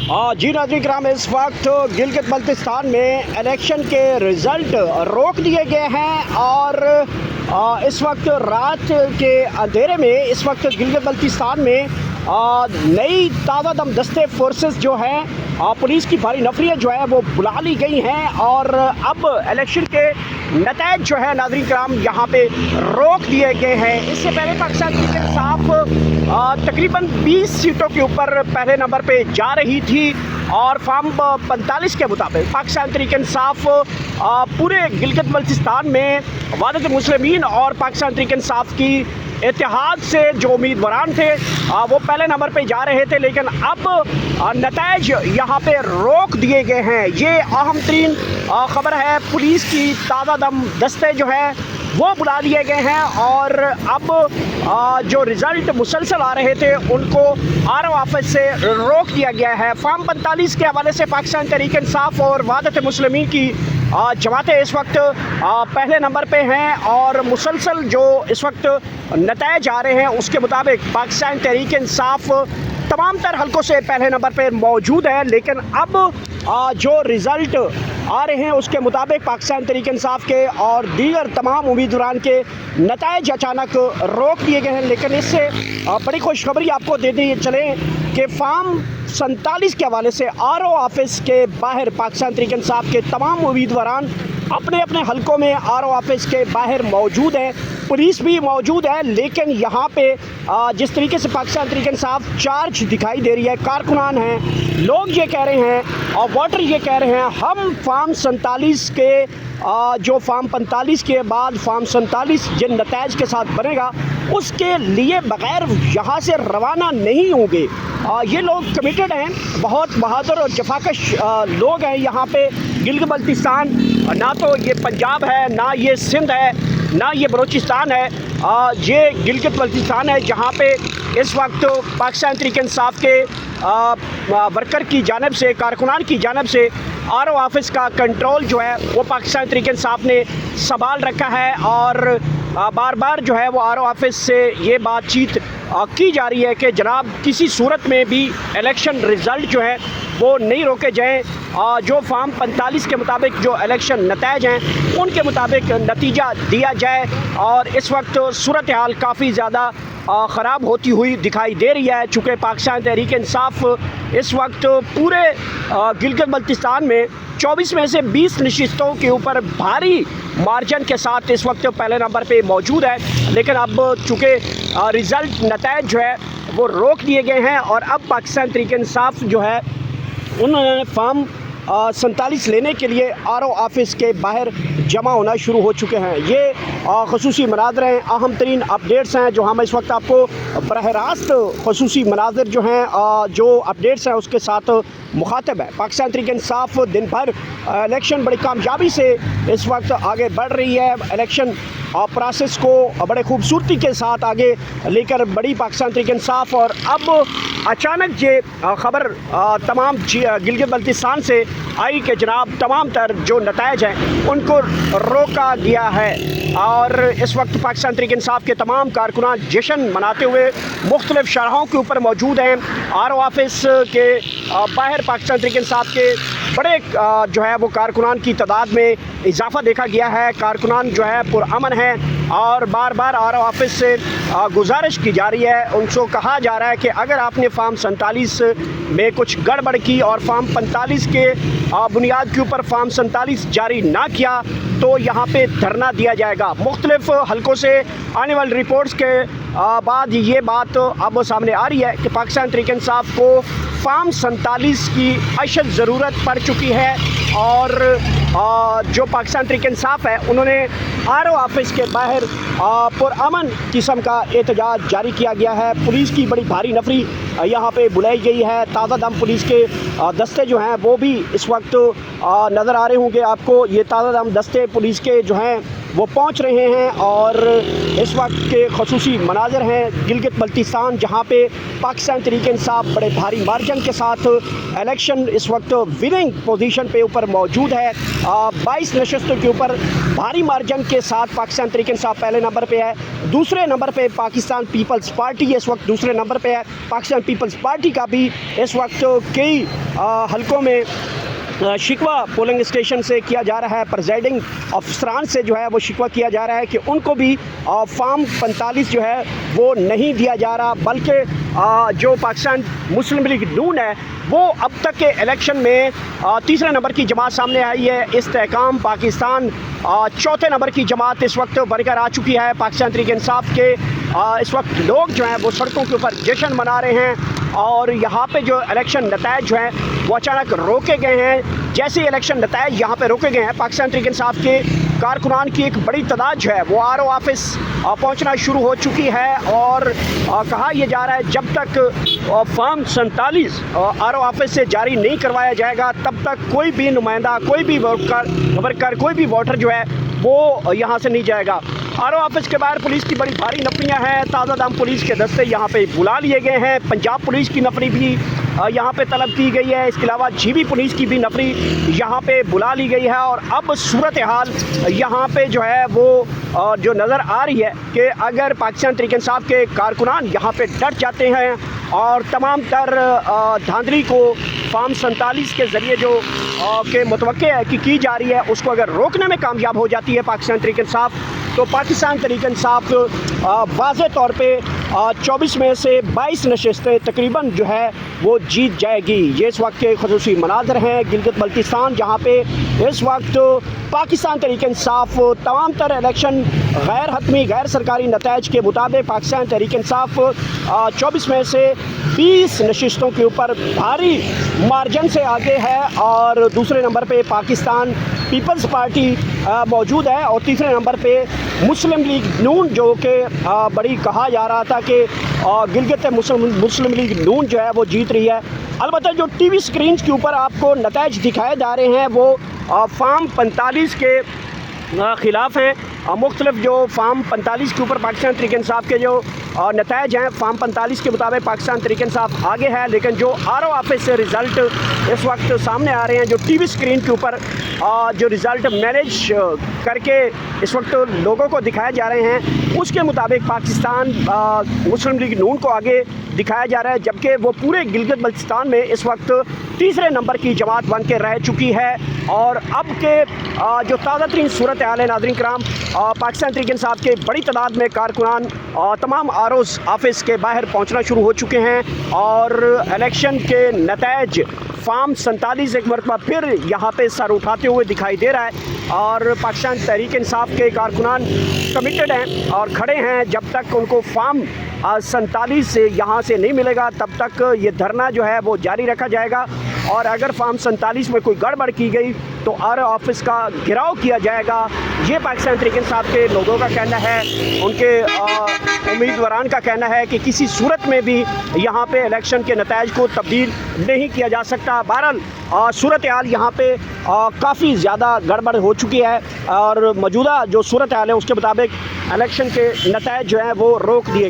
जी नाज़रीन किराम, इस वक्त गिलगित बल्तिस्तान में इलेक्शन के रिज़ल्ट रोक दिए गए हैं और इस वक्त रात के अंधेरे में इस वक्त गिलगित बल्तिस्तान में नई ताज़ा दम दस्ते फोर्सेस जो हैं पुलिस की भारी नफरियाँ जो है वो बुला ली गई हैं और अब इलेक्शन के नतीजे जो है नाज़रीन किराम यहाँ पे रोक दिए गए हैं। इससे पहले पाकिस्तान क्रिकेट साफ तकरीबन 20 सीटों के ऊपर पहले नंबर पे जा रही थी और फॉर्म 45 के मुताबिक पाकिस्तान तहरीक इंसाफ पूरे गिलगित बल्तिस्तान में वहदत मुस्लिमीन और पाकिस्तान तहरीक इंसाफ की इत्तेहाद से जो उम्मीदवारान थे वो पहले नंबर पे जा रहे थे, लेकिन अब नतीजे यहाँ पे रोक दिए गए हैं। ये अहम तरीन ख़बर है। पुलिस की ताज़ा दम दस्ते जो है वो बुला दिए गए हैं और अब जो रिज़ल्ट मुसलसल आ रहे थे उनको आरओ ऑफिस से रोक दिया गया है। फॉर्म 45 के हवाले से पाकिस्तान तहरीक इंसाफ और वहदत मुस्लिमीन की जमातें इस वक्त पहले नंबर पे हैं और मुसलसल जो इस वक्त नतीजे आ रहे हैं उसके मुताबिक पाकिस्तान तहरीक इंसाफ तमाम तर हलकों से पहले नंबर पे मौजूद है, लेकिन अब जो रिज़ल्ट आ रहे हैं उसके मुताबिक पाकिस्तान तहरीक इंसाफ के और दीगर तमाम उम्मीदवारान के नतीजे अचानक रोक दिए गए हैं। लेकिन इससे बड़ी खुशखबरी आपको देते चलें कि फॉर्म 47 के हवाले से आरओ ऑफिस के बाहर पाकिस्तान तहरीक इंसाफ के तमाम उम्मीदवारान अपने अपने हलकों में आरओ ऑफिस के बाहर मौजूद हैं। पुलिस भी मौजूद है, लेकिन यहाँ पे जिस तरीके से पाकिस्तान तहरीक इंसाफ चार्ज दिखाई दे रही है, कारकुनान हैं, लोग ये कह रहे हैं और वोटर ये कह रहे हैं हम फॉर्म 47 के जो फॉर्म 45 के बाद फॉर्म 47 जिन नतीजे के साथ बनेगा उसके लिए बग़ैर यहाँ से रवाना नहीं होंगे। ये लोग कमिटेड हैं, बहुत बहादुर और जफाकश लोग हैं। यहाँ पे गिलगित बल्तिस्तान ना तो ये पंजाब है, ना ये सिंध है, ना ये बलूचिस्तान है, ये गिलगित बल्तिस्तान है जहाँ पे इस वक्त पाकिस्तान तहरीक इंसाफ के वर्कर की जानिब से, कारकुनान की जानिब से आरओ ऑफिस का कंट्रोल जो है वो पाकिस्तान तहरीक इंसाफ ने संभाल रखा है और बार बार जो है वो आरओ ऑफिस से ये बातचीत की जा रही है कि जनाब किसी सूरत में भी इलेक्शन रिज़ल्ट जो है वो नहीं रोके जाएं। जो फॉर्म 45 के मुताबिक जो इलेक्शन नतीजे हैं उनके मुताबिक नतीजा दिया जाए और इस वक्त सूरत हाल काफ़ी ज़्यादा ख़राब होती हुई दिखाई दे रही है। चूँकि पाकिस्तान तहरीक इंसाफ इस वक्त पूरे गिलगित बल्तिस्तान में 24 में से 20 नशिस्तों के ऊपर भारी मार्जिन के साथ इस वक्त पहले नंबर पे मौजूद है, लेकिन अब चूँकि रिज़ल्ट नतीजे जो है वो रोक दिए गए हैं और अब पाकिस्तान तहरीक इंसाफ जो है उन्होंने फॉर्म 47 लेने के लिए आरओ ऑफिस के बाहर जमा होना शुरू हो चुके हैं। ये खसूसी मनाज़र हैं, अहम तरीन अपडेट्स हैं जो हम इस वक्त आपको बरह रास्त खसूसी मनाज़र जो हैं जो अपडेट्स हैं उसके साथ मुखातब है। पाकिस्तान तहरीक इंसाफ दिन भर इलेक्शन बड़ी कामयाबी से इस वक्त आगे बढ़ रही है। इलेक्शन प्रोसेस को बड़े खूबसूरती के साथ आगे लेकर बढ़ी पाकिस्तान तहरीक इंसाफ और अब अचानक ये ख़बर तमाम गिलगित बल्तिस्तान से आई कि जनाब तमाम तर जो नतीजे हैं उनको रोका गया है और इस वक्त पाकिस्तान तहरीक इंसाफ के तमाम कारकुनान जश्न मनाते हुए मुख्तलिफ शराहों के ऊपर मौजूद हैं। आरओ ऑफिस के बाहर पाकिस्तान तहरीक इंसाफ के बड़े जो है वो कारकुनान की तादाद में इजाफ़ा देखा गया है। कारकुनान जो है पुरअमन हैं और बार बार आरओ ऑफिस से गुजारिश की जा रही है, उनसे कहा जा रहा है कि अगर आपने फॉर्म 47 में कुछ गड़बड़ की और फॉर्म 45 के बुनियाद के ऊपर फॉर्म 47 जारी ना किया तो यहाँ पे धरना दिया जाएगा। मुख्तलिफ हलकों से आने वाली रिपोर्ट्स के बाद ये बात अब सामने आ रही है कि पाकिस्तान तहरीक इंसाफ को फॉर्म 47 की अशद ज़रूरत पड़ चुकी है और जो पाकिस्तान तहरीक इंसाफ है उन्होंने आरओ ऑफिस के बाहर पुरअमन किस्म का एहतजाज जारी किया गया है। पुलिस की बड़ी भारी नफरी यहाँ पे बुलाई गई है। ताज़ा दम पुलिस के दस्ते जो हैं वो भी इस वक्त नज़र आ रहे होंगे आपको। ये ताज़ा दम दस्ते पुलिस के जो हैं वो पहुंच रहे हैं और इस वक्त के खसूसी मनाज़र हैं गिलगित बल्तिस्तान, जहां पे पाकिस्तान तहरीक-ए-इंसाफ बड़े भारी मार्जिन के साथ इलेक्शन इस वक्त विनिंग पोजीशन पे ऊपर मौजूद है। 22 नशस्तों के ऊपर भारी मार्जिन के साथ पाकिस्तान तहरीक-ए-इंसाफ पहले नंबर पे है। दूसरे नंबर पे पाकिस्तान पीपल्स पार्टी इस वक्त दूसरे नंबर पे है। पाकिस्तान पीपल्स पार्टी का भी इस वक्त कई हलकों में शिकवा पोलिंग स्टेशन से किया जा रहा है। प्रेसिडिंग अफसरान से जो है वो शिकवा किया जा रहा है कि उनको भी फॉर्म 45 जो है वो नहीं दिया जा रहा, बल्कि जो पाकिस्तान मुस्लिम लीग नून है वो अब तक के इलेक्शन में तीसरे नंबर की जमात सामने आई है। इस्तेहकाम पाकिस्तान चौथे नंबर की जमात इस वक्त बनकर आ चुकी है। पाकिस्तान तहरीक-ए-इंसाफ के इस वक्त लोग जो हैं वो सड़कों के ऊपर जश्न मना रहे हैं और यहाँ पे जो इलेक्शन नतायज जो हैं वो अचानक रोके गए हैं। जैसे इलेक्शन नतायज यहाँ पे रोके गए हैं, पाकिस्तान तहरीक-ए-इंसाफ के कारकुनान की एक बड़ी तादाद जो है वो आर ओ ऑफिस पहुँचना शुरू हो चुकी है और कहा यह जा रहा है जब तक फॉर्म 47 आर ओ ऑफिस से जारी नहीं करवाया जाएगा तब तक कोई भी नुमाइंदा, कोई भी वर्कर, कोई भी वोटर जो है वो यहाँ से नहीं जाएगा। आर ओ ऑफिस के बाहर पुलिस की बड़ी भारी नफरियाँ हैं। ताज़ा दाम पुलिस के दस्ते यहाँ पे बुला लिए गए हैं। पंजाब पुलिस की नफरी भी यहाँ पे तलब की गई है। इसके अलावा जीबी पुलिस की भी नफरी यहाँ पे बुला ली गई है और अब सूरत हाल यहाँ पे जो है वो जो नज़र आ रही है कि अगर पाकिस्तान तहरीक-ए-इंसाफ के कारकुनान यहाँ पे डट जाते हैं और तमाम तर धांधली को फॉर्म 47 के ज़रिए जो के मुतवक्के है कि की जा रही है उसको अगर रोकने में कामयाब हो जाती है पाकिस्तान तहरीक-ए-इंसाफ, तो पाकिस्तान तहरीक-ए-इंसाफ वाज़े तौर पे 24 में से 22 नशस्तें तकरीबन जो है वो जीत जाएगी। ये इस वक्त के खसूसी मनाज़र हैं गिलगित बल्तिस्तान, जहाँ पे इस वक्त पाकिस्तान तहरीक-ए-इंसाफ तमाम तर इलेक्शन गैर हतमी गैर सरकारी नतायज के मुताबिक पाकिस्तान तहरीक-ए-इंसाफ 24 में से 20 नशस्तों के ऊपर भारी मार्जिन से आगे है और दूसरे नंबर पे पाकिस्तान पीपल्स पार्टी मौजूद है और तीसरे नंबर पे मुस्लिम लीग नून, जो कि बड़ी कहा जा रहा था कि गिलगित मुस्लिम लीग नून जो है वो जीत रही है। अलबत्ता जो टीवी स्क्रीन के ऊपर आपको नतायज दिखाए जा रहे हैं वो फॉर्म 45 के ख़िलाफ़ हैं। मुख्तलिफ जो फॉर्म 45 के ऊपर पाकिस्तान तहरीक-ए-इंसाफ के जो नतायज हैं, फॉर्म 45 के मुताबिक पाकिस्तान तहरीक-ए-इंसाफ आगे है, लेकिन जो आर ओ ऑफिस से रिज़ल्ट इस वक्त सामने आ रहे हैं, जो टीवी स्क्रीन के ऊपर जो रिज़ल्ट मैनेज करके इस वक्त लोगों को दिखाए जा रहे हैं, उसके मुताबिक पाकिस्तान मुस्लिम लीग नून को आगे दिखाया जा रहा है, जबकि वो पूरे गिलगित बल्तिस्तान में इस वक्त तीसरे नंबर की जमात बन के रह चुकी है। और अब के जो ताज़ा तरीन सूरत हाल है नाज़रीन कराम, पाकिस्तान तहरीक-ए-इंसाफ के बड़ी तादाद में कारकुनान तमाम आर ओ ऑफिस के बाहर पहुंचना शुरू हो चुके हैं और इलेक्शन के नतायज फॉर्म 47 एक मरतबा फिर यहाँ पे सर उठाते हुए दिखाई दे रहा है और पाकिस्तान तहरीक-ए-इंसाफ के कारकुनान कमिटेड हैं और खड़े हैं। जब तक उनको फॉर्म 47 से यहाँ से नहीं मिलेगा तब तक ये धरना जो है वो जारी रखा जाएगा और अगर फॉर्म 47 में कोई गड़बड़ की गई तो आर ऑफिस का घेराव किया जाएगा। ये पाकिस्तान तहरीक-ए-इंसाफ के लोगों का कहना है, उनके उम्मीदवारान का कहना है कि किसी सूरत में भी यहाँ पे इलेक्शन के नतायज को तब्दील नहीं किया जा सकता। बहरहाल सूरत हाल यहाँ पे काफ़ी ज़्यादा गड़बड़ हो चुकी है और मौजूदा जो सूरत हाल है उसके मुताबिक इलेक्शन के नतायज जो हैं वो रोक दिए